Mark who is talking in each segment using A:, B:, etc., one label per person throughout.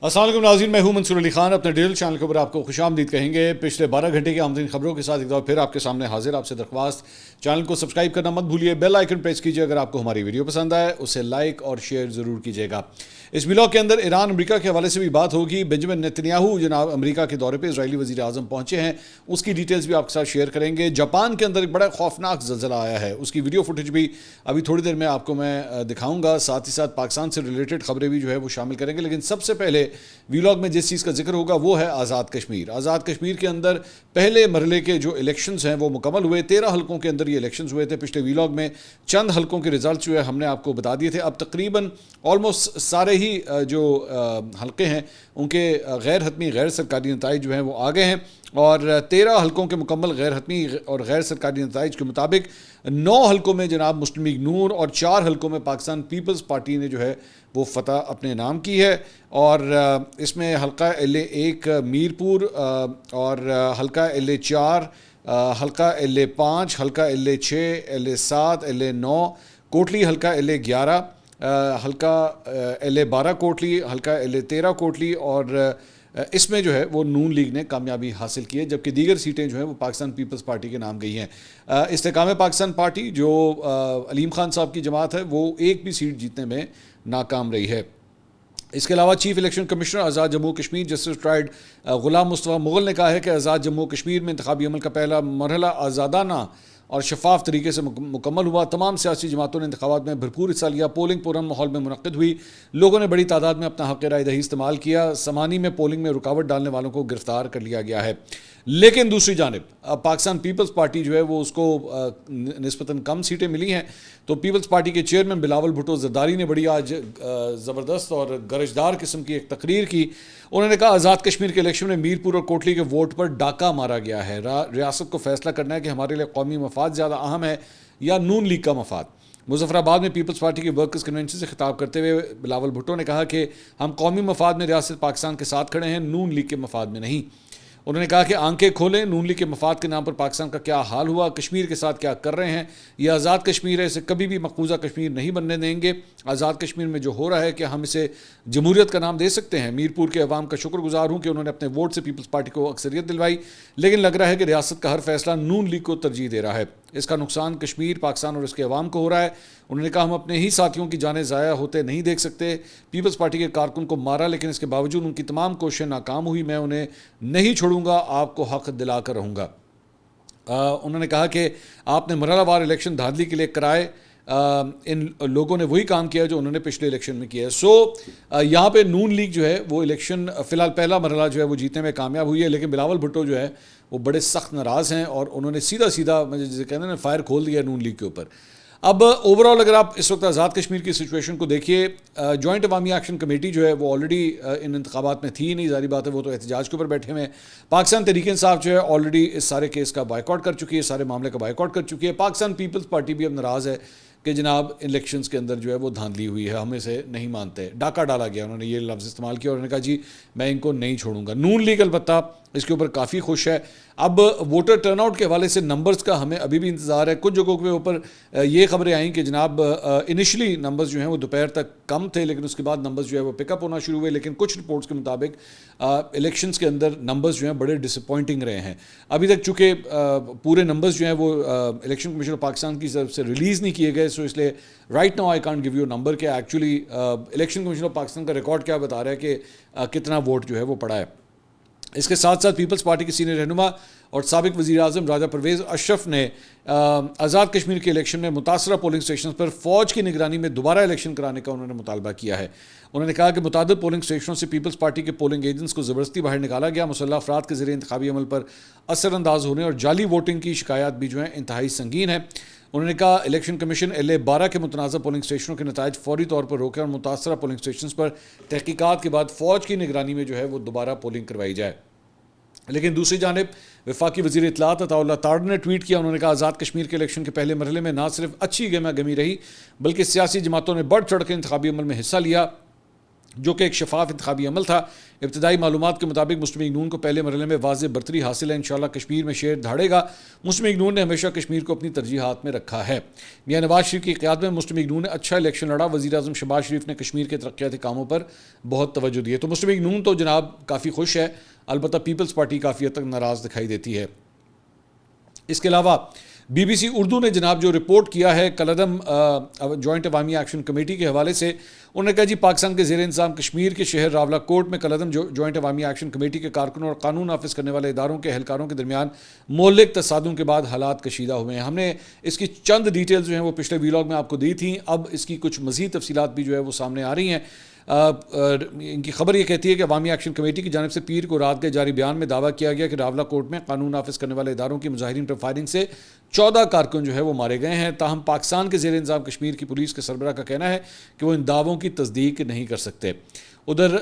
A: السلام علیکم ناظرین، میں ہوں منصور علی خان. اپنے ڈیجیٹل چینل کے اوپر آپ کو خوش آمدید کہیں گے. پچھلے 12 گھنٹے کی آمدنی خبروں کے ساتھ ایک دفعہ پھر آپ کے سامنے حاضر. آپ سے درخواست، چینل کو سبسکرائب کرنا مت بھولیے، بیل آئیکن پریس کیجیے. اگر آپ کو ہماری ویڈیو پسند آئے اسے لائک اور شیئر ضرور کیجیے گا. اس ولاگ کے اندر ایران امریکہ کے حوالے سے بھی بات ہوگی. بنجمن نیتنیاہو جناب امریکہ کے دورے پہ اسرائیلی وزیر اعظم پہنچے ہیں، اس کی ڈیٹیلز بھی آپ کے ساتھ شیئر کریں گے. جاپان کے اندر ایک بڑا خوفناک زلزلہ آیا ہے، اس کی ویڈیو فوٹیج بھی ابھی تھوڑی دیر میں آپ کو میں دکھاؤں گا. ساتھ ہی ساتھ پاکستان سے ریلیٹڈ خبریں بھی جو ہے وہ شامل کریں گے. لیکن سب سے پہلے ولاگ میں جس چیز کا ذکر ہوگا وہ ہے آزاد کشمیر. آزاد کشمیر کے اندر پہلے مرحلے کے جو الیکشنز ہیں وہ مکمل ہوئے. 13 حلقوں کے اندر یہ الیکشنز ہوئے تھے. پچھلے ولاگ میں چند حلقوں کے رزلٹس جو ہے ہم نے آپ کو بتا دیے تھے. اب تقریباً آلموسٹ سارے ہی جو حلقے ہیں ان کے غیر حتمی غیر سرکاری نتائج جو ہیں وہ آ گئے ہیں، اور 13 حلقوں کے مکمل غیر حتمی اور غیر سرکاری نتائج کے مطابق 9 حلقوں میں جناب مسلم لیگ نون اور 4 حلقوں میں پاکستان پیپلز پارٹی نے جو ہے وہ فتح اپنے نام کی ہے. اور اس میں حلقہ LA1 میرپور اور حلقہ LA4، حلقہ LA5، حلقہ LA6، LA7، LA9 کوٹلی، حلقہ LA11، حلقہ LA12 کوٹلی، حلقہ LA13 کوٹلی، اور اس میں جو ہے وہ نون لیگ نے کامیابی حاصل کی ہے، جبکہ دیگر سیٹیں جو ہیں وہ پاکستان پیپلز پارٹی کے نام گئی ہیں. استحکام پاکستان پارٹی جو علیم خان صاحب کی جماعت ہے وہ ایک بھی سیٹ جیتنے میں ناکام رہی ہے. اس کے علاوہ چیف الیکشن کمشنر آزاد جموں کشمیر جسٹس ٹرائیڈ غلام مصطفیٰ مغل نے کہا ہے کہ آزاد جموں کشمیر میں انتخابی عمل کا پہلا مرحلہ آزادانہ اور شفاف طریقے سے مکمل ہوا. تمام سیاسی جماعتوں نے انتخابات میں بھرپور حصہ لیا. پولنگ پرامن ماحول میں منعقد ہوئی. لوگوں نے بڑی تعداد میں اپنا حق رائے دہی استعمال کیا. سمانی میں پولنگ میں رکاوٹ ڈالنے والوں کو گرفتار کر لیا گیا ہے. لیکن دوسری جانب پاکستان پیپلز پارٹی جو ہے وہ اس کو نسبتاً کم سیٹیں ملی ہیں. تو پیپلز پارٹی کے چیئرمین بلاول بھٹو زرداری نے بڑی آج زبردست اور گرجدار قسم کی ایک تقریر کی. انہوں نے کہا آزاد کشمیر کے الیکشن میں میرپور اور کوٹلی کے ووٹ پر ڈاکہ مارا گیا ہے. ریاست کو فیصلہ کرنا ہے کہ ہمارے لیے قومی مفاد زیادہ اہم ہے یا نون لیگ کا مفاد. مظفر آباد میں پیپلز پارٹی کے ورکرز کنونشن سے خطاب کرتے ہوئے بلاول بھٹو نے کہا کہ ہم قومی مفاد میں ریاست پاکستان کے ساتھ کھڑے ہیں، نون لیگ کے مفاد میں نہیں. انہوں نے کہا کہ آنکھیں کھولیں، نون لیگ کے مفاد کے نام پر پاکستان کا کیا حال ہوا، کشمیر کے ساتھ کیا کر رہے ہیں. یہ آزاد کشمیر ہے، اسے کبھی بھی مقبوضہ کشمیر نہیں بننے دیں گے. آزاد کشمیر میں جو ہو رہا ہے کہ ہم اسے جمہوریت کا نام دے سکتے ہیں. میرپور کے عوام کا شکر گزار ہوں کہ انہوں نے اپنے ووٹ سے پیپلز پارٹی کو اکثریت دلوائی، لیکن لگ رہا ہے کہ ریاست کا ہر فیصلہ نون لیگ کو ترجیح دے رہا ہے. اس کا نقصان کشمیر، پاکستان اور اس کے عوام کو ہو رہا ہے. انہوں نے کہا ہم اپنے ہی ساتھیوں کی جانیں ضائع ہوتے نہیں دیکھ سکتے. پیپلز پارٹی کے کارکن کو مارا، لیکن اس کے باوجود ان کی تمام کوششیں ناکام ہوئی. میں انہیں نہیں چھوڑوں گا، آپ کو حق دلا کر رہوں گا. انہوں نے کہا کہ آپ نے مرحلہ وار الیکشن دھاندلی کے لیے کرائے. ان لوگوں نے وہی کام کیا جو انہوں نے پچھلے الیکشن میں کیا ہے. یہاں پہ نون لیگ جو ہے وہ الیکشن فی الحال پہلا مرحلہ جو ہے وہ جیتنے میں کامیاب ہوئی ہے، لیکن بلاول بھٹو جو ہے وہ بڑے سخت ناراض ہیں اور انہوں نے سیدھا مجھے جسے کہتے ہیں فائر کھول دیا نون لیگ کے اوپر. اب اوورآل اگر آپ اس وقت آزاد کشمیر کی سچویشن کو دیکھیے، جوائنٹ عوامی ایکشن کمیٹی جو ہے وہ آلریڈی ان انتخابات میں تھی نہیں، ظاہری بات ہے وہ تو احتجاج کے اوپر بیٹھے ہوئے ہیں. پاکستان تحریک انصاف جو ہے آلریڈی اس سارے کیس کا بائیکاٹ کر چکی ہے، سارے معاملے کا بائیکاٹ کر چکی ہے. پاکستان پیپلز پارٹی بھی اب ناراض ہے کہ جناب الیکشنز کے اندر جو ہے وہ دھاندلی ہوئی ہے، ہم اسے نہیں مانتے. ڈاکہ ڈالا گیا، انہوں نے یہ لفظ استعمال کیا اور انہوں نے کہا جی میں ان کو نہیں چھوڑوں گا. نون لیگ البتہ اس کے اوپر کافی خوش ہے. اب ووٹر ٹرن آؤٹ کے حوالے سے نمبرز کا ہمیں ابھی بھی انتظار ہے. کچھ جگہوں کے اوپر یہ خبریں آئیں کہ جناب انیشلی نمبرز جو ہیں وہ دوپہر تک کم تھے، لیکن اس کے بعد نمبرز جو ہے وہ پک اپ ہونا شروع ہوئے. لیکن کچھ رپورٹس کے مطابق الیکشنز کے اندر نمبرز جو ہیں بڑے ڈس اپوائنٹنگ رہے ہیں. ابھی تک چونکہ پورے نمبرز جو ہیں وہ الیکشن کمیشن آف پاکستان کی طرف سے ریلیز نہیں کیے گئے، سو اس لیے right now I can't give you number کہ actually election commission of Pakistan کا ریکارڈ کیا بتا رہا ہے کہ کتنا ووٹ جو ہے وہ پڑا ہے. اس کے ساتھ ساتھ پیپلز پارٹی کے سینئر رہنما اور سابق وزیر اعظم راجہ پرویز اشرف نے آزاد کشمیر کے الیکشن میں متاثرہ پولنگ اسٹیشنز پر فوج کی نگرانی میں دوبارہ الیکشن کرانے کا انہوں نے مطالبہ کیا ہے. انہوں نے کہا کہ متعدد پولنگ اسٹیشنوں سے پیپلز پارٹی کے پولنگ ایجنٹس کو زبردستی باہر نکالا گیا. مسلح افراد کے ذریعے انتخابی عمل پر اثر انداز ہونے اور جعلی ووٹنگ کی شکایات بھی جو ہیں انتہائی سنگین ہیں. انہوں نے کہا الیکشن کمیشن LA12 کے متنازع پولنگ اسٹیشنوں کے نتائج فوری طور پر روکے اور متاثرہ پولنگ اسٹیشنز پر تحقیقات کے بعد فوج کی نگرانی میں جو ہے وہ دوبارہ پولنگ کروائی جائے. لیکن دوسری جانب وفاقی وزیر اطلاعات عطا اللہ تارڑ نے ٹویٹ کیا. انہوں نے کہا آزاد کشمیر کے الیکشن کے پہلے مرحلے میں نہ صرف اچھی گہما گہمی رہی بلکہ سیاسی جماعتوں نے بڑھ چڑھ کے انتخابی عمل میں حصہ لیا. جو کہ ایک شفاف انتخابی عمل تھا۔ ابتدائی معلومات کے مطابق مسلم لیگ نون کو پہلے مرحلے میں واضح برتری حاصل ہے، انشاءاللہ کشمیر میں شیر دھاڑے گا۔ مسلم لیگ نون نے ہمیشہ کشمیر کو اپنی ترجیحات میں رکھا ہے۔ میاں نواز شریف کی قیادت میں مسلم لیگ نون نے اچھا الیکشن لڑا۔ وزیر اعظم شہباز شریف نے کشمیر کے ترقیاتی کاموں پر بہت توجہ دی ہے۔ تو مسلم لیگ نون تو جناب کافی خوش ہے، البتہ پیپلز پارٹی کافی حد تک ناراض دکھائی دیتی ہے۔ اس کے علاوہ بی بی سی اردو نے جناب جو رپورٹ کیا ہے کالعدم جوائنٹ عوامی ایکشن کمیٹی کے حوالے سے، انہوں نے کہا جی پاکستان کے زیر انتظام کشمیر کے شہر راولہ کوٹ میں کالعدم جوائنٹ عوامی ایکشن کمیٹی کے کارکنوں اور قانون نافذ کرنے والے اداروں کے اہلکاروں کے درمیان مہلک تصادم کے بعد حالات کشیدہ ہوئے ہیں۔ ہم نے اس کی چند ڈیٹیلز جو ہیں وہ پچھلے ویلاگ میں آپ کو دی تھیں، اب اس کی کچھ مزید تفصیلات بھی جو ہے وہ سامنے آ رہی ہیں۔ ان کی خبر یہ کہتی ہے کہ عوامی ایکشن کمیٹی کی جانب سے پیر کو رات کے جاری بیان میں دعویٰ کیا گیا کہ راولہ کوٹ میں قانون نافذ کرنے والے اداروں کی مظاہرین پر فائرنگ سے 14 کارکن جو ہے وہ مارے گئے ہیں۔ تاہم پاکستان کے زیر انتظام کشمیر کی پولیس کے سربراہ کا کہنا ہے کہ وہ ان دعووں کی تصدیق نہیں کر سکتے۔ ادھر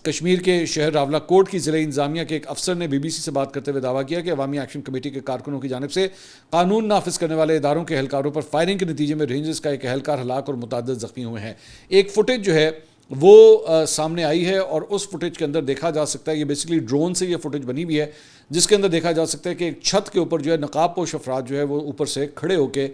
A: کشمیر کے شہر راولہ کوٹ کی ضلع انتظامیہ کے ایک افسر نے بی بی سی سے بات کرتے ہوئے دعویٰ کیا کہ عوامی ایکشن کمیٹی کے کارکنوں کی جانب سے قانون نافذ کرنے والے اداروں کے اہلکاروں پر فائرنگ کے نتیجے میں رینجرز کا ایک اہلکار ہلاک اور متعدد زخمی ہوئے ہیں۔ ایک فوٹیج جو ہے وہ سامنے آئی ہے اور اس فوٹیج کے اندر دیکھا جا سکتا ہے، یہ بیسیکلی ڈرون سے یہ فوٹیج بنی ہوئی ہے، جس کے اندر دیکھا جا سکتا ہے کہ ایک چھت کے اوپر جو ہے نقاب پوش افراد جو ہے وہ اوپر سے کھڑے ہو کے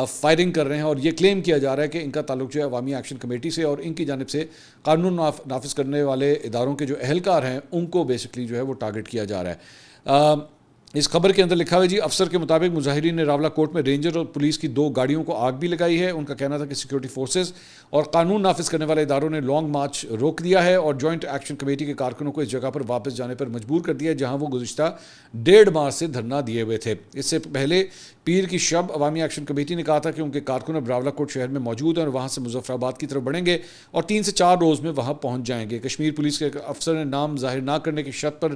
A: فائرنگ کر رہے ہیں، اور یہ کلیم کیا جا رہا ہے کہ ان کا تعلق جو ہے عوامی ایکشن کمیٹی سے، اور ان کی جانب سے قانون نافذ کرنے والے اداروں کے جو اہلکار ہیں ان کو بیسیکلی جو ہے وہ ٹارگٹ کیا جا رہا ہے۔ اس خبر کے اندر لکھا ہوا ہے جی افسر کے مطابق مظاہرین نے راولہ کوٹ میں رینجر اور پولیس کی 2 گاڑیوں کو آگ بھی لگائی ہے۔ ان کا کہنا تھا کہ سیکورٹی فورسز اور قانون نافذ کرنے والے اداروں نے لانگ مارچ روک دیا ہے اور جوائنٹ ایکشن کمیٹی کے کارکنوں کو اس جگہ پر واپس جانے پر مجبور کر دیا ہے جہاں وہ گزشتہ 1.5 ماہ سے دھرنا دیے ہوئے تھے۔ اس سے پہلے پیر کی شب عوامی ایکشن کمیٹی نے کہا تھا کہ ان کے کارکن اب راولہ کوٹ شہر میں موجود ہیں اور وہاں سے مظفر آباد کی طرف بڑھیں گے اور 3 سے 4 روز میں وہاں پہنچ جائیں گے۔ کشمیر پولیس کے ایک افسر نے نام ظاہر نہ کرنے کی شرط پر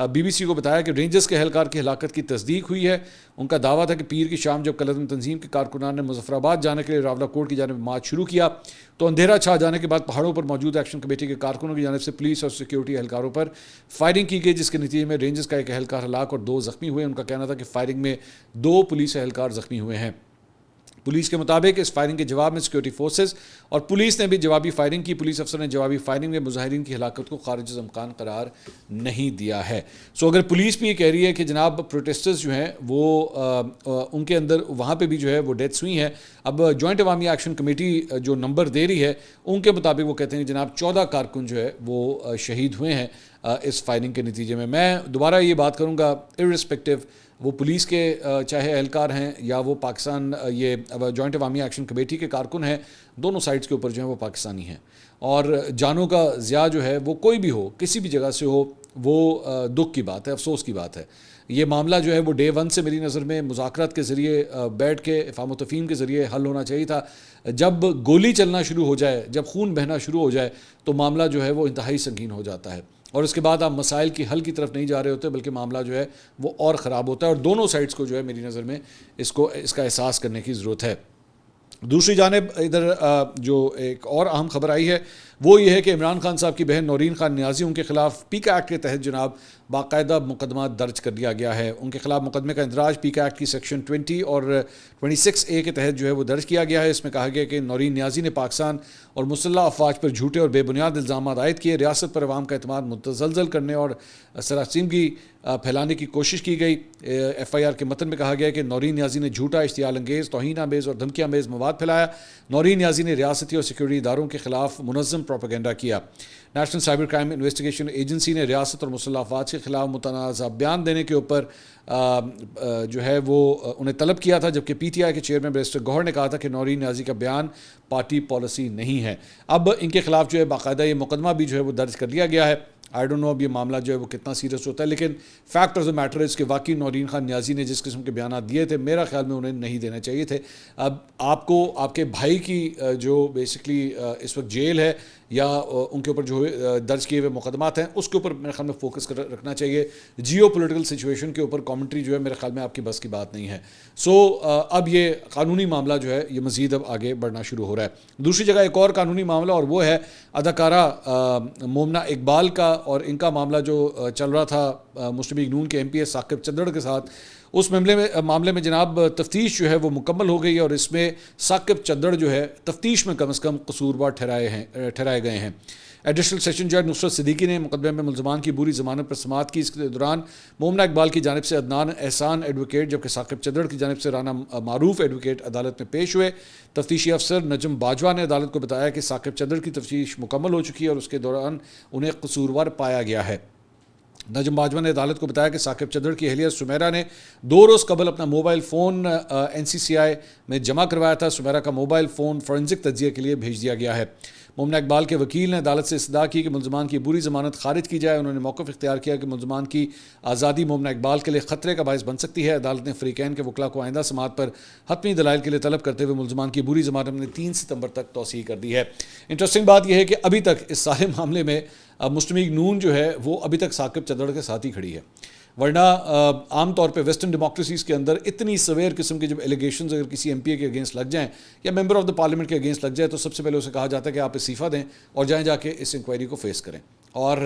A: بی بی سی کو بتایا کہ رینجرز کے اہلکار کی ہلاکت کی تصدیق ہوئی ہے۔ ان کا دعویٰ تھا کہ پیر کی شام جب کالعدم تنظیم کے کارکنان نے مظفر آباد جانے کے لیے راولہ کوٹ کی جانب مارچ شروع کیا تو اندھیرا چھا جانے کے بعد پہاڑوں پر موجود ایکشن کمیٹی کے کارکنوں کی جانب سے پولیس اور سیکورٹی اہلکاروں پر فائرنگ کی گئی، جس کے نتیجے میں رینجرز کا ایک اہلکار ہلاک اور 2 زخمی ہوئے۔ ان کا کہنا تھا کہ فائرنگ میں 2 پولیس اہلکار زخمی ہوئے ہیں۔ پولیس کے مطابق اس فائرنگ کے جواب میں سیکورٹی فورسز اور پولیس نے بھی جوابی فائرنگ کی۔ پولیس افسر نے جوابی فائرنگ میں مظاہرین کی ہلاکت کو خارج از امکان قرار نہیں دیا ہے۔ اگر پولیس بھی یہ کہہ رہی ہے کہ جناب پروٹیسٹرز جو ہیں وہ ان کے اندر وہاں پہ بھی جو ہے وہ ڈیتھس ہوئی ہیں، اب جوائنٹ عوامی ایکشن کمیٹی جو نمبر دے رہی ہے ان کے مطابق وہ کہتے ہیں کہ جناب 14 کارکن جو ہے وہ شہید ہوئے ہیں اس فائرنگ کے نتیجے میں۔ میں دوبارہ یہ بات کروں گا ارسپیکٹو وہ پولیس کے چاہے اہلکار ہیں یا وہ پاکستان یہ جوائنٹ عوامی ایکشن کمیٹی کے کارکن ہیں، دونوں سائٹس کے اوپر جو ہیں وہ پاکستانی ہیں، اور جانوں کا ضیاع جو ہے وہ کوئی بھی ہو کسی بھی جگہ سے ہو وہ دکھ کی بات ہے، افسوس کی بات ہے۔ یہ معاملہ جو ہے وہ ڈے 1 سے میری نظر میں مذاکرات کے ذریعے بیٹھ کے افہام و تفہیم کے ذریعے حل ہونا چاہیے تھا۔ جب گولی چلنا شروع ہو جائے، جب خون بہنا شروع ہو جائے تو معاملہ جو ہے وہ انتہائی سنگین ہو جاتا ہے، اور اس کے بعد آپ مسائل کی حل کی طرف نہیں جا رہے ہوتے بلکہ معاملہ جو ہے وہ اور خراب ہوتا ہے، اور دونوں سائٹس کو جو ہے میری نظر میں اس کا احساس کرنے کی ضرورت ہے۔ دوسری جانب ادھر جو ایک اور اہم خبر آئی ہے وہ یہ ہے کہ عمران خان صاحب کی بہن نورین خان نیازی ان کے خلاف پیکا ایکٹ کے تحت جناب باقاعدہ مقدمہ درج کر دیا گیا ہے۔ ان کے خلاف مقدمے کا اندراج پیکا ایکٹ کی سیکشن 20 اور 26A کے تحت جو ہے وہ درج کیا گیا ہے۔ اس میں کہا گیا کہ نورین نیازی نے پاکستان اور مسلح افواج پر جھوٹے اور بے بنیاد الزامات عائد کیے، ریاست پر عوام کا اعتماد متزلزل کرنے اور سراسیمگی پھیلانے کی کوشش کی گئی۔ ایف آئی آر کے متن میں کہا گیا کہ نورین نیازی نے جھوٹا، اشتعال انگیز، توہین آمیز اور دھمکی آمیز مواد پھیلایا۔ نورین نیازی نے ریاستی اور سیکورٹی اداروں کے خلاف منظم پروپیگنڈا کیا۔ National cyber crime investigation agency نے ریاست اور مسلح افواج کے خلاف متنازع بیان دینے کے اوپر جو ہے وہ انہیں طلب کیا تھا، جبکہ پی ٹی آئی کے چیئرمین بیرسٹر گوہر نے کہا تھا کہ نورین نیازی کا بیان پارٹی پالیسی نہیں ہے۔ اب ان کے خلاف جو ہے باقاعدہ یہ مقدمہ بھی جو ہے وہ درج کر لیا گیا ہے۔ آئی ڈونٹ نو اب یہ معاملہ جو ہے وہ کتنا سیریس ہوتا ہے، لیکن فیکٹ آف دا میٹر اس کہ واقعی نورین خان نیازی نے جس قسم کے بیانات دیے تھے میرا خیال میں انہیں نہیں دینے چاہیے تھے۔ اب آپ کو آپ کے بھائی کی جو بیسکلی اس وقت جیل ہے یا ان کے اوپر جو درج کیے ہوئے مقدمات ہیں اس کے اوپر میرے خیال میں فوکس رکھنا چاہیے۔ جیو پولیٹیکل سچویشن کے اوپر کامنٹری جو ہے میرے خیال میں آپ کی بس کی بات نہیں ہے۔ اب یہ قانونی معاملہ جو ہے یہ مزید اب آگے بڑھنا شروع ہو رہا ہے۔ دوسری جگہ ایک اور قانونی معاملہ اور وہ ہے اداکارہ مومنہ اقبال کا، اور ان کا معاملہ جو چل رہا تھا مسلم لیگ نون کے ایم پی اے ثاقب چدڑ کے ساتھ، اس معاملے میں جناب تفتیش جو ہے وہ مکمل ہو گئی، اور اس میں ثاقب چدڑ جو ہے تفتیش میں کم از کم قصوروار ٹھہرائے گئے ہیں۔ ایڈیشنل سیشن جج نصرت صدیقی نے مقدمے میں ملزمان کی بری ضمانت پر سماعت کی. اس کے دوران مومنہ اقبال کی جانب سے عدنان احسان ایڈوکیٹ جبکہ ثاقب چدڑ کی جانب سے رانا معروف ایڈوکیٹ عدالت میں پیش ہوئے. تفتیشی افسر نجم باجوہ نے عدالت کو بتایا کہ ثاقب چدڑ کی تفتیش مکمل ہو چکی ہے اور اس کے دوران انہیں قصوروار پایا گیا ہے. نجم باجوہ نے عدالت کو بتایا کہ ثاقب چدڑ کی اہلیہ سمیرہ نے 2 روز قبل اپنا موبائل فون NCCI میں جمع کروایا تھا. سمیرہ کا موبائل فون فورنزک تجزیے کے لیے بھیج دیا گیا ہے. مومنہ اقبال کے وکیل نے عدالت سے استدعا کی کہ ملزمان کی بری ضمانت خارج کی جائے. انہوں نے موقف اختیار کیا کہ ملزمان کی آزادی مومنہ اقبال کے لیے خطرے کا باعث بن سکتی ہے. عدالت نے فریقین کے وکلاء کو آئندہ سماعت پر حتمی دلائل کے لیے طلب کرتے ہوئے ملزمان کی بری ضمانت میں 3 ستمبر تک توسیع کر دی ہے. انٹرسٹنگ بات یہ ہے کہ ابھی تک اس سارے معاملے میں مسلم لیگ نون جو ہے وہ ابھی تک ثاقب چدڑ کے ساتھ ہی کھڑی ہے. ورنہ عام طور پہ ویسٹرن ڈیموکریسیز کے اندر اتنی سویر قسم کے جب ایلیگیشنز اگر کسی MP کے اگینسٹ لگ جائیں یا ممبر آف دا پارلیمنٹ کے اگینسٹ لگ جائے تو سب سے پہلے اسے کہا جاتا ہے کہ آپ استعفیٰ دیں اور جائیں جا کے اس انکوائری کو فیس کریں. اور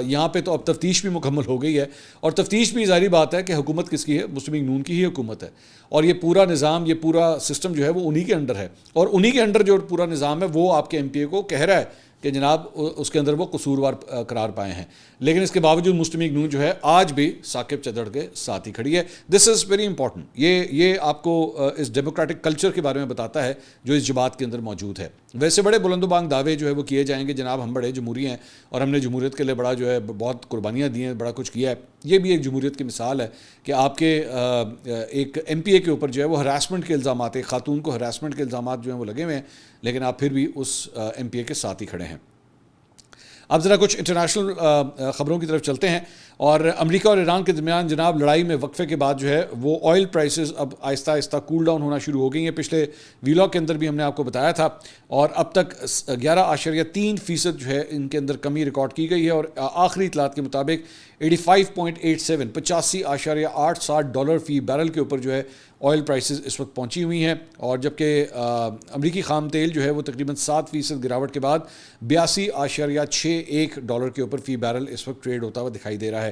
A: یہاں پہ تو اب تفتیش بھی مکمل ہو گئی ہے اور تفتیش بھی ظاہری بات ہے کہ حکومت کس کی ہے, مسلم لیگ نون کی ہی حکومت ہے اور یہ پورا نظام, یہ پورا سسٹم جو ہے وہ انہی کے انڈر ہے اور انہی کے انڈر جو پورا نظام ہے وہ آپ کے MPA کو کہہ رہا ہے کہ جناب اس کے اندر وہ قصوروار قرار پائے ہیں. لیکن اس کے باوجود مسلم لیگ نون جو ہے آج بھی ثاقب چدڑ کے ساتھ ہی کھڑی ہے. دس از ویری امپورٹنٹ. یہ آپ کو اس ڈیموکریٹک کلچر کے بارے میں بتاتا ہے جو اس جماعت کے اندر موجود ہے. ویسے بڑے بلند و بانگ دعوے جو ہے وہ کیے جائیں گے جناب ہم بڑے جمہوری ہیں اور ہم نے جمہوریت کے لیے بڑا جو ہے بہت قربانیاں دی ہیں, بڑا کچھ کیا ہے. یہ بھی ایک جمہوریت کی مثال ہے کہ آپ کے ایک MPA کے اوپر جو ہے وہ ہراسمنٹ کے الزامات, ایک خاتون کو ہراسمنٹ کے الزامات جو ہیں وہ لگے ہوئے ہیں لیکن آپ پھر بھی اس MPA کے ساتھ ہی کھڑے ہیں. اب ذرا کچھ انٹرنیشنل خبروں کی طرف چلتے ہیں. اور امریکہ اور ایران کے درمیان جناب لڑائی میں وقفے کے بعد جو ہے وہ آئل پرائسز اب آہستہ آہستہ کول ڈاؤن ہونا شروع ہو گئی ہیں. پچھلے ویلاگ کے اندر بھی ہم نے آپ کو بتایا تھا اور اب تک 11.3% جو ہے ان کے اندر کمی ریکارڈ کی گئی ہے اور آخری اطلاعات کے مطابق 85.87 $85.87 فی بیرل کے اوپر جو ہے آئل پرائسز اس وقت پہنچی ہوئی ہیں. اور جبکہ امریکی خام تیل جو ہے وہ تقریباً 7% گراوٹ کے بعد $82.61 کے اوپر فی بیرل اس وقت ٹریڈ ہوتا ہوا دکھائی دے رہا ہے.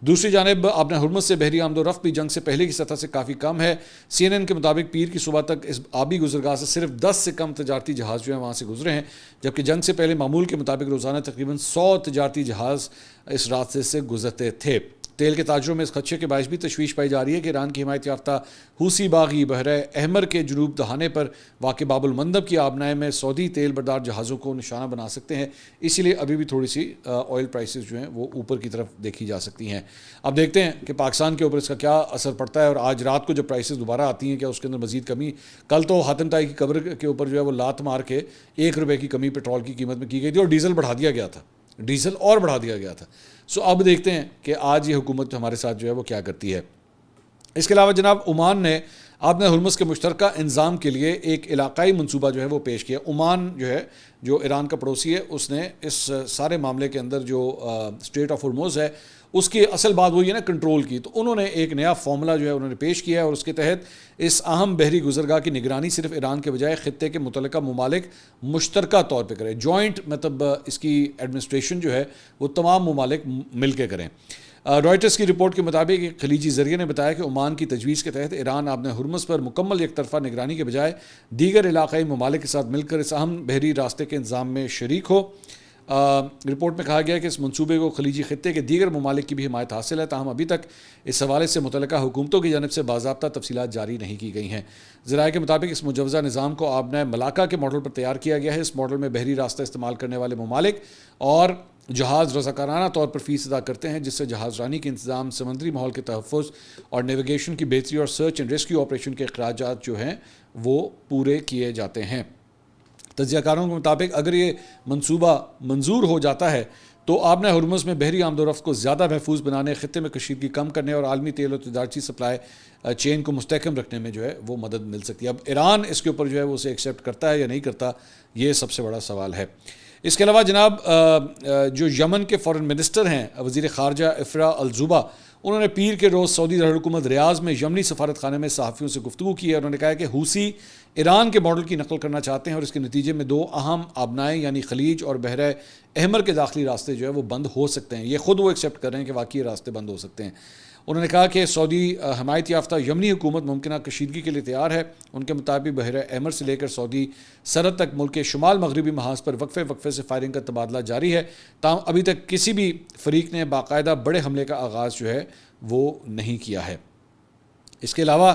A: دوسری جانب آبن ہرمز سے بحری آمد و رفت بھی جنگ سے پہلے کی سطح سے کافی کم ہے. CNN کے مطابق پیر کی صبح تک اس آبی گزرگاہ سے صرف 10 سے کم تجارتی جہاز جو ہیں وہاں سے گزرے ہیں جبکہ جنگ سے پہلے معمول کے مطابق روزانہ تقریباً 100 تجارتی جہاز اس راستے سے گزرتے تھے. تیل کے تاجروں میں اس خدشے کے باعث بھی تشویش پائی جا رہی ہے کہ ایران کی حمایت یافتہ حوثی باغی بحر احمر کے جنوب دہانے پر واقع باب المندب کی آبنائے میں سعودی تیل بردار جہازوں کو نشانہ بنا سکتے ہیں. اسی لیے ابھی بھی تھوڑی سی آئل پرائسز جو ہیں وہ اوپر کی طرف دیکھی جا سکتی ہیں. اب دیکھتے ہیں کہ پاکستان کے اوپر اس کا کیا اثر پڑتا ہے اور آج رات کو جب پرائسز دوبارہ آتی ہیں کیا اس کے اندر مزید کمی. کل تو حاتم طائی کی قبر کے اوپر جو ہے وہ لات مار کے ₹1 کی کمی پیٹرول کی قیمت میں کی گئی تھی اور ڈیزل بڑھا دیا گیا تھا, ڈیزل اور بڑھا دیا گیا تھا. سو اب دیکھتے ہیں کہ آج یہ حکومت ہمارے ساتھ جو ہے وہ کیا کرتی ہے. اس کے علاوہ جناب عمان نے آبن ہرمز کے مشترکہ انضام کے لیے ایک علاقائی منصوبہ جو ہے وہ پیش کیا. عمان جو ہے جو ایران کا پڑوسی ہے اس نے اس سارے معاملے کے اندر جو اسٹریٹ آف ہرمز ہے اس کی اصل بات وہی ہے نا کنٹرول کی, تو انہوں نے ایک نیا فارمولا جو ہے انہوں نے پیش کیا ہے اور اس کے تحت اس اہم بحری گزرگاہ کی نگرانی صرف ایران کے بجائے خطے کے متعلقہ ممالک مشترکہ طور پہ کریں. جوائنٹ مطلب اس کی ایڈمنسٹریشن جو ہے وہ تمام ممالک مل کے کریں. رائٹرز کی رپورٹ کے مطابق ایک خلیجی ذریعے نے بتایا کہ عمان کی تجویز کے تحت ایران آبن ہرمز پر مکمل یک طرفہ نگرانی کے بجائے دیگر علاقائی ممالک کے ساتھ مل کر اس اہم بحری راستے کے انتظام میں شریک ہو. رپورٹ میں کہا گیا کہ اس منصوبے کو خلیجی خطے کے دیگر ممالک کی بھی حمایت حاصل ہے, تاہم ابھی تک اس حوالے سے متعلقہ حکومتوں کی جانب سے باضابطہ تفصیلات جاری نہیں کی گئی ہیں. ذرائع کے مطابق اس مجوزہ نظام کو آبنۂ ملاقہ کے ماڈل پر تیار کیا گیا ہے. اس ماڈل میں بحری راستہ استعمال کرنے والے ممالک اور جہاز رضاکارانہ طور پر فیس ادا کرتے ہیں جس سے جہاز رانی کے انتظام, سمندری ماحول کے تحفظ اور نیویگیشن کی بہتری اور سرچ اینڈ ریسکیو آپریشن کے اخراجات جو ہیں وہ پورے کیے جاتے ہیں. تجزیہ کاروں کے مطابق اگر یہ منصوبہ منظور ہو جاتا ہے تو آبن ہرمز میں بحری آمد و رفت کو زیادہ محفوظ بنانے, خطے میں کشیدگی کم کرنے اور عالمی تیل اور تجارتی سپلائی چین کو مستحکم رکھنے میں جو ہے وہ مدد مل سکتی ہے. اب ایران اس کے اوپر جو ہے وہ اسے ایکسیپٹ کرتا ہے یا نہیں کرتا, یہ سب سے بڑا سوال ہے. اس کے علاوہ جناب جو یمن کے فارن منسٹر ہیں وزیر خارجہ افرا الزوبا, انہوں نے پیر کے روز سعودی دارالحکومت ریاض میں یمنی سفارت خانے میں صحافیوں سے گفتگو کی ہے. انہوں نے کہا کہ حوثی ایران کے ماڈل کی نقل کرنا چاہتے ہیں اور اس کے نتیجے میں 2 اہم آبنائیں یعنی خلیج اور بحر احمر کے داخلی راستے جو ہے وہ بند ہو سکتے ہیں. یہ خود وہ ایکسیپٹ کر رہے ہیں کہ واقعی راستے بند ہو سکتے ہیں. انہوں نے کہا کہ سعودی حمایت یافتہ یمنی حکومت ممکنہ کشیدگی کے لیے تیار ہے. ان کے مطابق بحیرہ احمر سے لے کر سعودی سرحد تک ملک کے شمال مغربی محاذ پر وقفے سے فائرنگ کا تبادلہ جاری ہے. تاہم ابھی تک کسی بھی فریق نے باقاعدہ بڑے حملے کا آغاز جو ہے وہ نہیں کیا ہے. اس کے علاوہ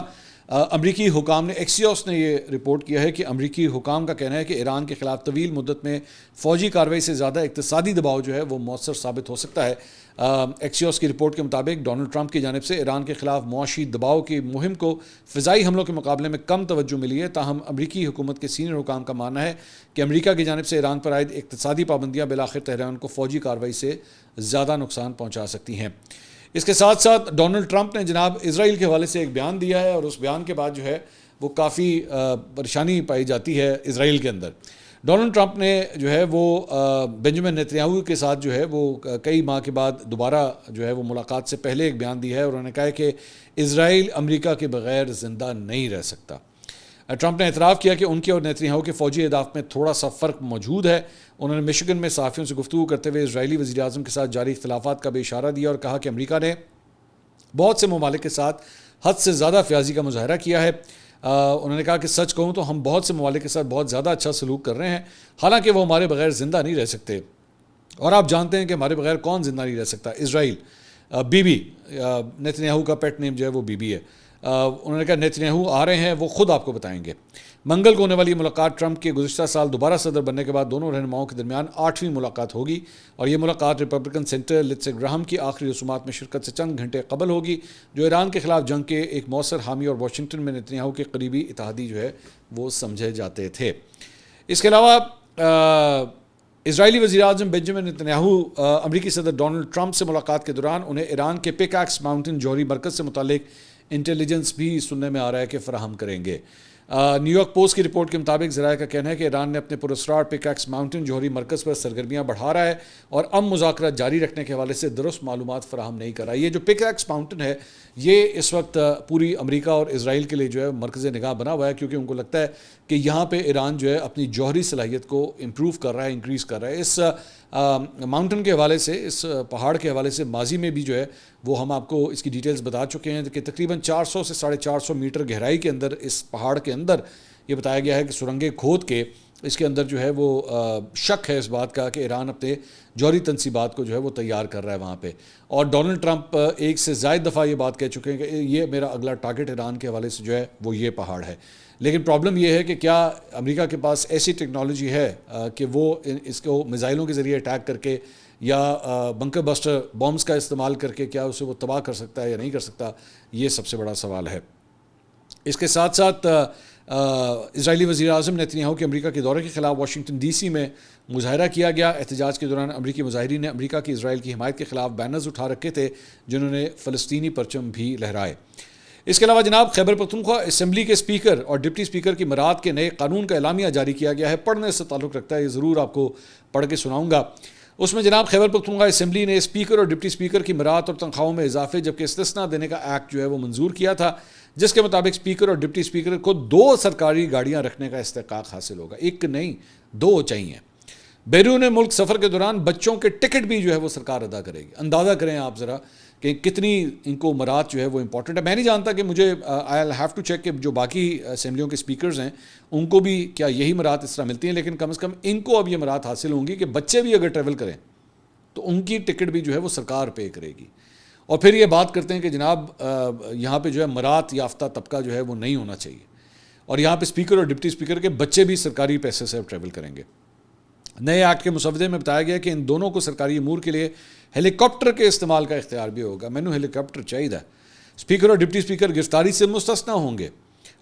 A: امریکی حکام نے ایکسیوس نے یہ رپورٹ کیا ہے کہ امریکی حکام کا کہنا ہے کہ ایران کے خلاف طویل مدت میں فوجی کارروائی سے زیادہ اقتصادی دباؤ جو ہے وہ مؤثر ثابت ہو سکتا ہے. ایکسیوس کی رپورٹ کے مطابق ڈونلڈ ٹرمپ کی جانب سے ایران کے خلاف معاشی دباؤ کی مہم کو فضائی حملوں کے مقابلے میں کم توجہ ملی ہے. تاہم امریکی حکومت کے سینئر حکام کا ماننا ہے کہ امریکہ کی جانب سے ایران پر عائد اقتصادی پابندیاں بالآخر تہران کو فوجی کارروائی سے زیادہ نقصان پہنچا سکتی ہیں. اس کے ساتھ ساتھ ڈونلڈ ٹرمپ نے جناب اسرائیل کے حوالے سے ایک بیان دیا ہے اور اس بیان کے بعد جو ہے وہ کافی پریشانی پائی جاتی ہے اسرائیل کے اندر. ڈونلڈ ٹرمپ نے جو ہے وہ بنجمن نیتنیاہو کے ساتھ جو ہے وہ کئی ماہ کے بعد دوبارہ جو ہے وہ ملاقات سے پہلے ایک بیان دیا ہے اور انہوں نے کہا ہے کہ اسرائیل امریکہ کے بغیر زندہ نہیں رہ سکتا. ٹرمپ نے اعتراف کیا کہ ان کے اور نیتنیاہو کے فوجی اہداف میں تھوڑا سا فرق موجود ہے. انہوں نے مشگن میں صحافیوں سے گفتگو کرتے ہوئے اسرائیلی وزیر اعظم کے ساتھ جاری اختلافات کا بھی اشارہ دیا اور کہا کہ امریکہ نے بہت سے ممالک کے ساتھ حد سے زیادہ فیاضی کا مظاہرہ کیا ہے. انہوں نے کہا کہ سچ کہوں تو ہم بہت سے ممالک کے ساتھ بہت زیادہ اچھا سلوک کر رہے ہیں، حالانکہ وہ ہمارے بغیر زندہ نہیں رہ سکتے. اور آپ جانتے ہیں کہ ہمارے بغیر کون زندہ نہیں رہ سکتا؟ اسرائیل. بی بی نیتنیاہو کا پیٹ نیم جو ہے وہ بی بی ہے. انہوں نے کہا نیتنیاہو آ رہے ہیں، وہ خود آپ کو بتائیں گے. منگل کو ہونے والی ملاقات ٹرمپ کے گزشتہ سال دوبارہ صدر بننے کے بعد دونوں رہنماؤں کے درمیان 8ویں ملاقات ہوگی اور یہ ملاقات ریپبلکن سینیٹر لنڈسے گراہم کی آخری رسومات میں شرکت سے چند گھنٹے قبل ہوگی، جو ایران کے خلاف جنگ کے ایک مؤثر حامی اور واشنگٹن میں نیتنیاہو کے قریبی اتحادی جو ہے وہ سمجھے جاتے تھے. اس کے علاوہ اسرائیلی وزیر اعظم بنجمن نیتنیاہو امریکی صدر ڈونلڈ ٹرمپ سے ملاقات کے دوران انہیں ایران کے پک ایکس ماؤنٹن جوہری مرکز سے متعلق انٹیلیجنس بھی سننے میں آ رہا ہے کہ فراہم کریں گے. نیو یارک پوسٹ کی رپورٹ کے مطابق ذرائع کا کہنا ہے کہ ایران نے اپنے پراسرار پک ایکس ماؤنٹن جوہری مرکز پر سرگرمیاں بڑھا رہا ہے اور مذاکرات جاری رکھنے کے حوالے سے درست معلومات فراہم نہیں کر رہا. یہ جو پک ایکس ماؤنٹن ہے یہ اس وقت پوری امریکہ اور اسرائیل کے لیے جو ہے مرکز نگاہ بنا ہوا ہے، کیونکہ ان کو لگتا ہے کہ یہاں پہ ایران جو ہے اپنی جوہری صلاحیت کو امپروو کر رہا ہے، انکریز کر رہا ہے. اس ماؤنٹن کے حوالے سے، اس پہاڑ کے حوالے سے ماضی میں بھی جو ہے وہ ہم آپ کو اس کی ڈیٹیلز بتا چکے ہیں کہ تقریباً 400 سے 450 میٹر گہرائی کے اندر اس پہاڑ کے اندر یہ بتایا گیا ہے کہ سرنگیں کھود کے اس کے اندر جو ہے وہ شک ہے اس بات کا کہ ایران اپنے جوہری تنصیبات کو جو ہے وہ تیار کر رہا ہے وہاں پہ. اور ڈونلڈ ٹرمپ ایک سے زائد دفعہ یہ بات کہہ چکے ہیں کہ یہ میرا اگلا ٹارگٹ ایران کے حوالے سے جو ہے وہ یہ پہاڑ ہے. لیکن پرابلم یہ ہے کہ کیا امریکہ کے پاس ایسی ٹیکنالوجی ہے کہ وہ اس کو میزائلوں کے ذریعے اٹیک کر کے یا بنکر بسٹر بامز کا استعمال کر کے کیا اسے وہ تباہ کر سکتا ہے یا نہیں کر سکتا؟ یہ سب سے بڑا سوال ہے. اس کے ساتھ ساتھ اسرائیلی وزیر اعظم نیتنیاہو کے امریکہ کے دورے کے خلاف واشنگٹن ڈی سی میں مظاہرہ کیا گیا. احتجاج کے دوران امریکی مظاہرین نے امریکہ کی اسرائیل کی حمایت کے خلاف بینرز اٹھا رکھے تھے جنہوں نے فلسطینی پرچم بھی لہرائے. اس کے علاوہ جناب خیبر پختونخوا اسمبلی کے اسپیکر اور ڈپٹی اسپیکر کی برات کے نئے قانون کا اعلامیہ جاری کیا گیا ہے. پڑھنے سے تعلق رکھتا ہے، یہ ضرور آپ کو پڑھ کے سناؤں گا. اس میں جناب خیبر پختونخوا اسمبلی نے اسپیکر اور ڈپٹی اسپیکر کی برات اور تنخواہوں میں اضافے جبکہ استثنا دینے کا ایکٹ جو ہے وہ منظور کیا تھا، جس کے مطابق اسپیکر اور ڈپٹی اسپیکر کو 2 سرکاری گاڑیاں رکھنے کا استحقاق حاصل ہوگا. ایک نہیں 2 چاہیے. بیرون ملک سفر کے دوران بچوں کے ٹکٹ بھی جو ہے وہ سرکار ادا کرے گی. اندازہ کریں آپ ذرا کہ کتنی ان کو مراد جو ہے وہ امپورٹنٹ ہے. میں نہیں جانتا کہ مجھے آئی ہیو ٹو چیک کہ جو باقی اسمبلیوں کے اسپیکرز ہیں ان کو بھی کیا یہی مراد اس طرح ملتی ہیں، لیکن کم از کم ان کو اب یہ مراد حاصل ہوں گی کہ بچے بھی اگر ٹریول کریں تو ان کی ٹکٹ بھی جو ہے وہ سرکار پے کرے گی. اور پھر یہ بات کرتے ہیں کہ جناب یہاں پہ جو ہے مراد یافتہ طبقہ جو ہے وہ نہیں ہونا چاہیے، اور یہاں پہ اسپیکر اور ڈپٹی اسپیکر کے بچے بھی سرکاری پیسے سے ٹریول کریں گے. نئے ایکٹ کے مسودے میں بتایا گیا کہ ان دونوں کو سرکاری امور کے لیے ہیلی کاپٹر کے استعمال کا اختیار بھی ہوگا. مینو ہیلی کاپٹر چاہیے. اسپیکر اور ڈپٹی اسپیکر گرفتاری سے مستثنا ہوں گے.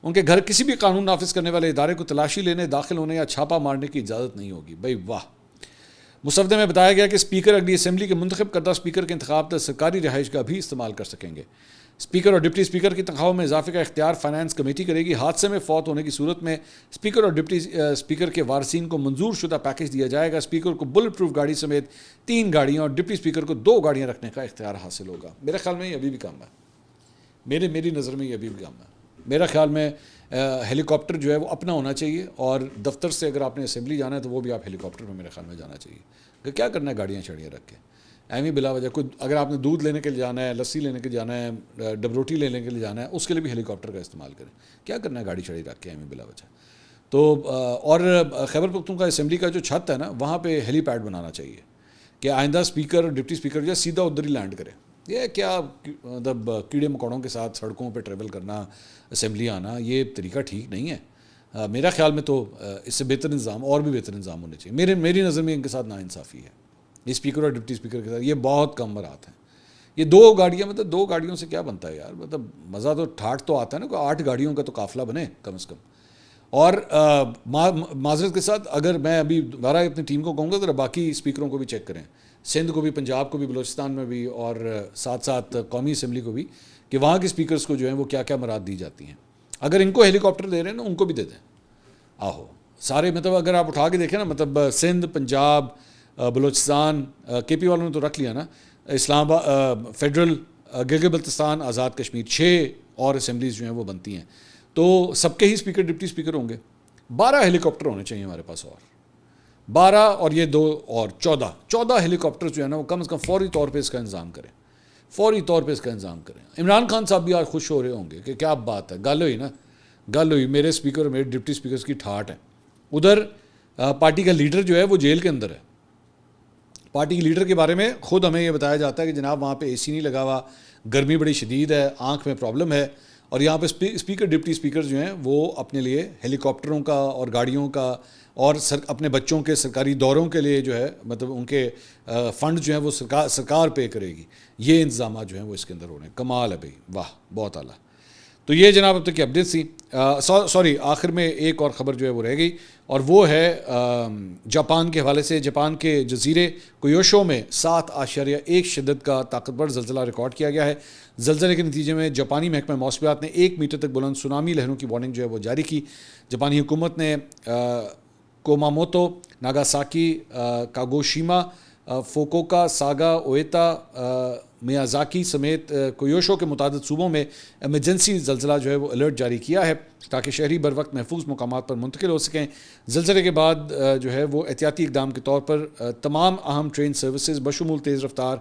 A: ان کے گھر کسی بھی قانون نافذ کرنے والے ادارے کو تلاشی لینے، داخل ہونے یا چھاپا مارنے کی اجازت نہیں ہوگی. بھائی واہ. مسودے میں بتایا گیا کہ اسپیکر اگلی اسمبلی کے منتخب کردہ اسپیکر کے انتخاب تک سرکاری رہائش کا بھی استعمال کر سکیں گے. اسپیکر اور ڈپٹی اسپیکر کی تنخواہوں میں اضافے کا اختیار فائنانس کمیٹی کرے گی. حادثے میں فوت ہونے کی صورت میں اسپیکر اور ڈپٹی اسپیکر کے وارثین کو منظور شدہ پیکج دیا جائے گا. اسپیکر کو بلٹ پروف گاڑی سمیت 3 گاڑیاں اور ڈپٹی اسپیکر کو 2 گاڑیاں رکھنے کا اختیار حاصل ہوگا. میرے خیال میں یہ ابھی بھی کام ہے. میری نظر میں یہ ابھی بھی کام ہے. میرا خیال میں ہیلی کاپٹر جو ہے وہ اپنا ہونا چاہیے, اور دفتر سے اگر آپ نے اسمبلی جانا ہے تو وہ بھی آپ ہیلی کاپٹر میں میرے خیال میں جانا چاہیے. کہ کیا کرنا ہے گاڑیاں چھڑیاں رکھ کے ایم ہی بلا وجہ. کوئی اگر آپ نے دودھ لینے کے لیے جانا ہے, لسی لینے کے لیے جانا ہے, ڈبروٹی لینے کے لیے جانا ہے, اس کے لیے بھی ہیلی کاپٹر کا استعمال کریں. کیا کرنا ہے گاڑی چھڑی رکھ کے ایم ہی بلا وجہ. تو اور خیبر پختونخوا اسمبلی کا جو چھت ہے نا, وہاں پہ ہیلی پیڈ بنانا چاہیے کہ آئندہ اسپیکر ڈپٹی اسپیکر جو ہے سیدھا ادھر ہی لینڈ کرے. یہ کیا مطلب کیڑے مکوڑوں کے ساتھ سڑکوں پہ ٹریول کرنا, اسمبلی آنا, یہ طریقہ ٹھیک نہیں ہے. میرا خیال میں تو اس سے بہتر انتظام, اور بھی بہتر انتظام ہونے چاہیے. میری نظر میں ان کے ساتھ ناانصافی ہے, یہ اسپیکر اور ڈپٹی اسپیکر کے ساتھ. یہ بہت کم مرات ہیں. یہ 2 گاڑیاں, مطلب 2 گاڑیوں سے کیا بنتا ہے یار. مطلب مزہ تو ٹھاٹ تو آتا ہے نا, کوئی 8 گاڑیوں کا تو قافلہ بنے کم از کم. اور معذرت کے ساتھ اگر میں ابھی دوبارہ اپنی ٹیم کو کہوں گا ذرا باقی اسپیکروں کو بھی چیک کریں, سندھ کو بھی, پنجاب کو بھی, بلوچستان میں بھی, اور ساتھ ساتھ قومی اسمبلی کو بھی, کہ وہاں کے اسپیکرز کو جو ہیں وہ کیا کیا مراد دی جاتی ہیں. اگر ان کو ہیلی کاپٹر دے رہے ہیں نا, ان کو بھی دے دیں. آہو سارے, مطلب اگر آپ اٹھا کے دیکھیں نا, مطلب سندھ, پنجاب, بلوچستان, کے پی والوں نے تو رکھ لیا نا, اسلام آباد, فیڈرل, گلگت بلتستان, آزاد کشمیر, 6 اور اسمبلیز جو ہیں وہ بنتی ہیں. تو سب کے ہی اسپیکر ڈپٹی اسپیکر ہوں گے. 12 ہیلی کاپٹر ہونے چاہیے ہمارے پاس, اور 12 اور یہ 2 اور 14 ہیلی کاپٹر جو ہے نا وہ کم از کم فوری طور پہ اس کا انتظام کریں. فوری طور پہ اس کا انتظام کریں. عمران خان صاحب بھی آج خوش ہو رہے ہوں گے کہ کیا بات ہے, گل ہوئی نا, گل ہوئی. میرے اسپیکر اور میرے ڈپٹی اسپیکرز کی ٹھاٹ ہے. ادھر پارٹی کا لیڈر جو ہے وہ جیل کے اندر ہے. پارٹی کے لیڈر کے بارے میں خود ہمیں یہ بتایا جاتا ہے کہ جناب وہاں پہ اے سی نہیں لگا ہوا, گرمی بڑی شدید ہے, آنکھ میں پرابلم ہے, اور یہاں پہ اسپیکر ڈپٹی اسپیکر جو ہیں وہ اپنے لیے ہیلی کاپٹروں کا اور گاڑیوں کا اور اپنے بچوں کے سرکاری دوروں کے لیے جو ہے, مطلب ان کے فنڈ جو ہیں وہ سرکار پے کرے گی. یہ انتظامات جو ہیں وہ اس کے اندر ہو رہے ہیں. کمال ہے بھائی, واہ بہت اعلیٰ. تو یہ جناب اب تک کی اپڈیٹ تھی. سوری, آخر میں ایک اور خبر جو ہے وہ رہ گئی, اور وہ ہے جاپان کے حوالے سے. جاپان کے جزیرے کویوشو میں 7.1 شدت کا طاقتور زلزلہ ریکارڈ کیا گیا ہے. زلزلے کے نتیجے میں جاپانی محکمہ موسمیات نے 1 میٹر تک بلند سونامی لہروں کی وارننگ جو ہے وہ جاری کی. جاپانی حکومت نے کوماموتو, ناگاساکی, کاگوشیما, فوکوکا, ساگا, اویتا, میازاکی سمیت کویوشو کے متعدد صوبوں میں ایمرجنسی زلزلہ جو ہے وہ الرٹ جاری کیا ہے تاکہ شہری بر وقت محفوظ مقامات پر منتقل ہو سکیں. زلزلے کے بعد جو ہے وہ احتیاطی اقدام کے طور پر تمام اہم ٹرین سروسز بشمول تیز رفتار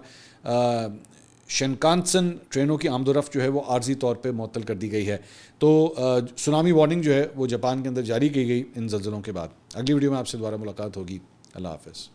A: شنکانسن ٹرینوں کی آمد و رفت جو ہے وہ عارضی طور پہ معطل کر دی گئی ہے. تو سونامی وارننگ جو ہے وہ جاپان کے اندر جاری کی گئی ان زلزلوں کے بعد. اگلی ویڈیو میں آپ سے دوبارہ ملاقات ہوگی. اللہ حافظ.